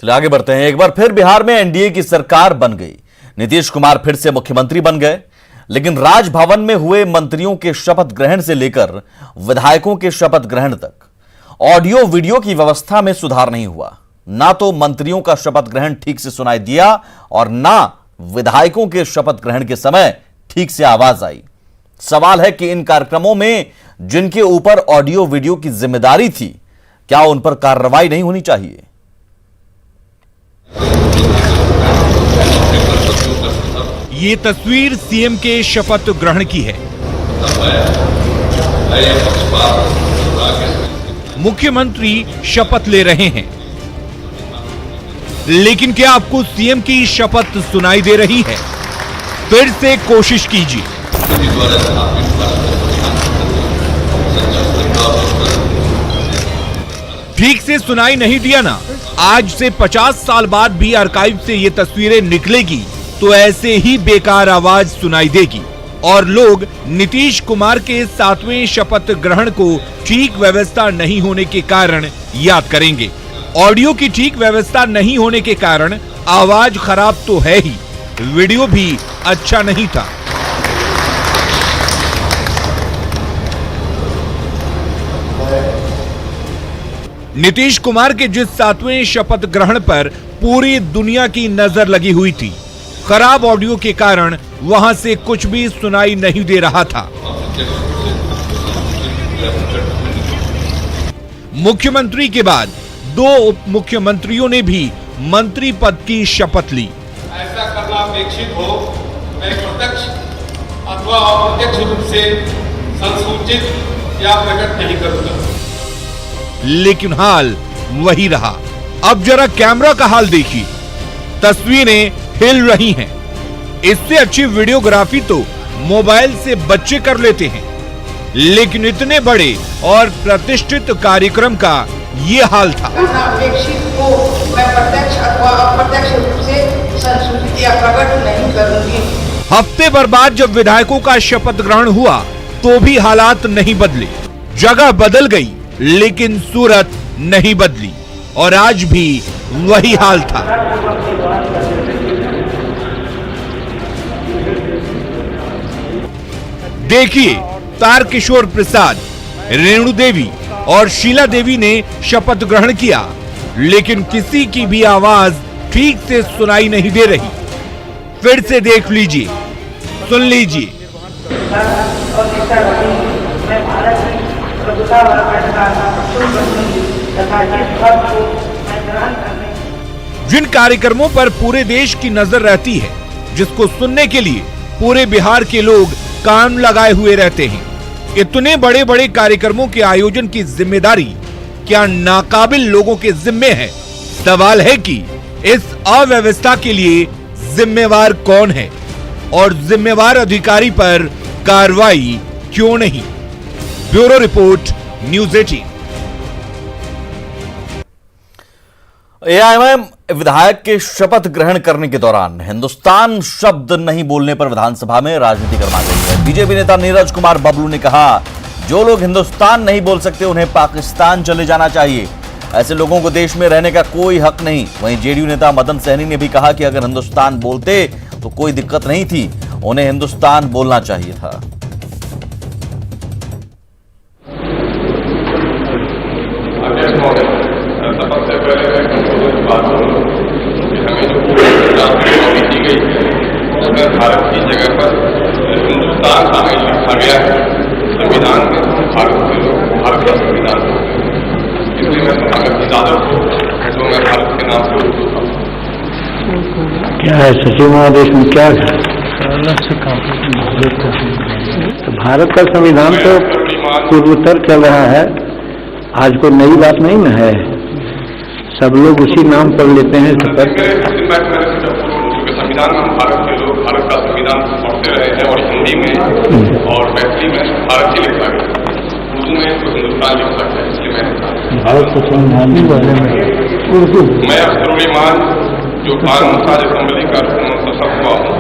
चलिए आगे बढ़ते हैं। एक बार फिर बिहार में एनडीए की सरकार बन गई। नीतीश कुमार फिर से मुख्यमंत्री बन गए, लेकिन राजभवन में हुए मंत्रियों के शपथ ग्रहण से लेकर विधायकों के शपथ ग्रहण तक ऑडियो वीडियो की व्यवस्था में सुधार नहीं हुआ। ना तो मंत्रियों का शपथ ग्रहण ठीक से सुनाई दिया और ना विधायकों के शपथ ग्रहण के समय ठीक से आवाज आई। सवाल है कि इन कार्यक्रमों में जिनके ऊपर ऑडियो वीडियो की जिम्मेदारी थी, क्या उन पर कार्रवाई नहीं होनी चाहिए? ये तस्वीर सीएम के शपथ ग्रहण की है। मुख्यमंत्री शपथ ले रहे हैं, लेकिन क्या आपको सीएम की शपथ सुनाई दे रही है? फिर से कोशिश कीजिए। ठीक से सुनाई नहीं दिया ना? आज से 50 साल बाद भी आर्काइव से ये तस्वीरें निकलेगी तो ऐसे ही बेकार आवाज सुनाई देगी और लोग नीतीश कुमार के 7वें शपथ ग्रहण को ठीक व्यवस्था नहीं होने के कारण याद करेंगे। ऑडियो की ठीक व्यवस्था नहीं होने के कारण आवाज खराब तो है ही, वीडियो भी अच्छा नहीं था। नीतीश कुमार के जिस 7वें शपथ ग्रहण पर पूरी दुनिया की नजर लगी हुई थी, खराब ऑडियो के कारण वहां से कुछ भी सुनाई नहीं दे रहा था। मुख्यमंत्री के बाद 2 उप मुख्यमंत्रियों ने भी मंत्री पद की शपथ ली। ऐसा करना अपेक्षित हो, मैं प्रत्यक्ष अथवा अप्रत्यक्ष रूप से संसूचित या प्रकट नहीं करूंगा। लेकिन हाल वही रहा। अब जरा कैमरा का हाल देखिए, तस्वीरें हिल रही हैं। इससे अच्छी वीडियोग्राफी तो मोबाइल से बच्चे कर लेते हैं, लेकिन इतने बड़े और प्रतिष्ठित कार्यक्रम का ये हाल था। अपेक्षित हो, मैं प्रत्यक्ष अथवा अप्रत्यक्ष रूप से संसूचित या प्रकट नहीं करूंगी। हफ्ते भर बाद जब विधायकों का शपथ ग्रहण हुआ तो भी हालात नहीं बदले। जगह बदल गई लेकिन सूरत नहीं बदली और आज भी वही हाल था। देखिए, तारकिशोर प्रसाद, रेणु देवी और शीला देवी ने शपथ ग्रहण किया, लेकिन किसी की भी आवाज ठीक से सुनाई नहीं दे रही। फिर से देख लीजिए, सुन लीजिए। जिन कार्यक्रमों पर पूरे देश की नजर रहती है, जिसको सुनने के लिए पूरे बिहार के लोग कान लगाए हुए रहते हैं, इतने बड़े बड़े कार्यक्रमों के आयोजन की जिम्मेदारी क्या नाकाबिल लोगों के जिम्मे है? सवाल है कि इस अव्यवस्था के लिए जिम्मेवार कौन है और जिम्मेवार अधिकारी पर कार्रवाई क्यों नहीं? Bureau report, news 18। एआईएमआईएम विधायक के शपथ ग्रहण करने के दौरान हिंदुस्तान शब्द नहीं बोलने पर विधानसभा में राजनीति गरमा गई है। बीजेपी नेता नीरज कुमार बबलू ने कहा, जो लोग हिंदुस्तान नहीं बोल सकते उन्हें पाकिस्तान चले जाना चाहिए। ऐसे लोगों को देश में रहने का कोई हक नहीं। वहीं जेडीयू नेता मदन सहनी ने भी कहा कि अगर हिंदुस्तान बोलते तो कोई दिक्कत नहीं थी, उन्हें हिंदुस्तान बोलना चाहिए था। सबसे पहले मैं बात करूँ कि हमें जो पूरी दी गई है उसमें भारत की जगह पर हिंदुस्तान शामिल लिखा गया है। संविधान में भारत के लोग भारत का संविधान, इसलिए मैं भारत की इजाजत तो मैं भारत के नाम से क्या है सचिव महोदय, इसमें क्या है? तो भारत का संविधान तो पूर्वोत्तर चल रहा है, आज कोई नई बात नहीं न है, सब लोग उसी नाम पर लेते हैं। संविधान में भारत के लोग भारत का संविधान पढ़ते रहे हैं और हिंदी में और मैथिली में भारत ही लिखा गया, उर्दू में तो हिंदुस्तान लिख सकता है, इसलिए मैंने भारत के संविधान के बारे में उर्दू। मैं अख्तरुल ईमान जो कानून साज असेंबली का मुंतखब हुआ हूँ,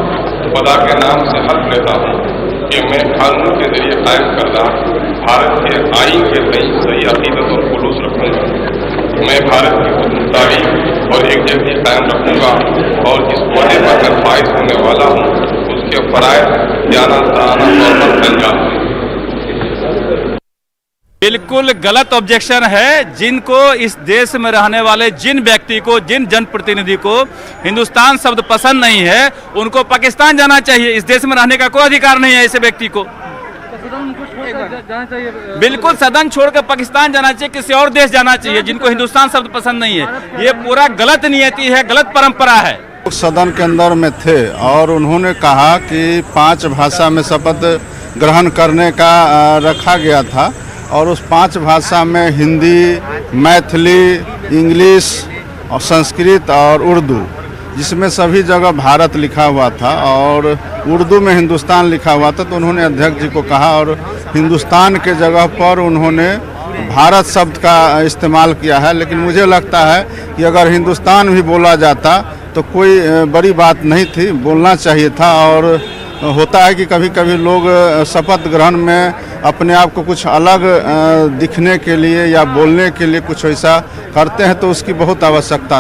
खुदा के नाम से हल्फ लेता हूँ कि मैं कानून के जरिए कायम करदा भारत के आईन के सही अकीदत और खुलूस रखूंगा। मैं भारत की स्वतंत्रता और एक जगह कायम रखूंगा और इस पौधे पर मैं फाइज होने वाला हूँ उसके फराइज जाना ताना नॉर्मल पंजाब। बिल्कुल गलत ऑब्जेक्शन है। जिनको इस देश में रहने वाले जिन व्यक्ति को, जिन जनप्रतिनिधि को हिंदुस्तान शब्द पसंद नहीं है, उनको पाकिस्तान जाना चाहिए। इस देश में रहने का कोई अधिकार नहीं है ऐसे व्यक्ति को। बिल्कुल सदन छोड़कर पाकिस्तान जाना चाहिए, किसी और देश जाना चाहिए जिनको हिंदुस्तान शब्द पसंद नहीं है। ये पूरा गलत नियति है, गलत परंपरा है। सदन के अंदर में थे और उन्होंने कहा कि 5 भाषा में शपथ ग्रहण करने का रखा गया था और उस 5 भाषा में हिंदी, मैथिली, इंग्लिश और संस्कृत और उर्दू, जिसमें सभी जगह भारत लिखा हुआ था और उर्दू में हिंदुस्तान लिखा हुआ था। तो उन्होंने अध्यक्ष जी को कहा और हिंदुस्तान के जगह पर उन्होंने भारत शब्द का इस्तेमाल किया है। लेकिन मुझे लगता है कि अगर हिंदुस्तान भी बोला जाता तो कोई बड़ी बात नहीं थी, बोलना चाहिए था। और होता है कि कभी कभी लोग शपथ ग्रहण में अपने आप को कुछ अलग दिखने के लिए या बोलने के लिए कुछ ऐसा करते हैं, तो उसकी बहुत आवश्यकता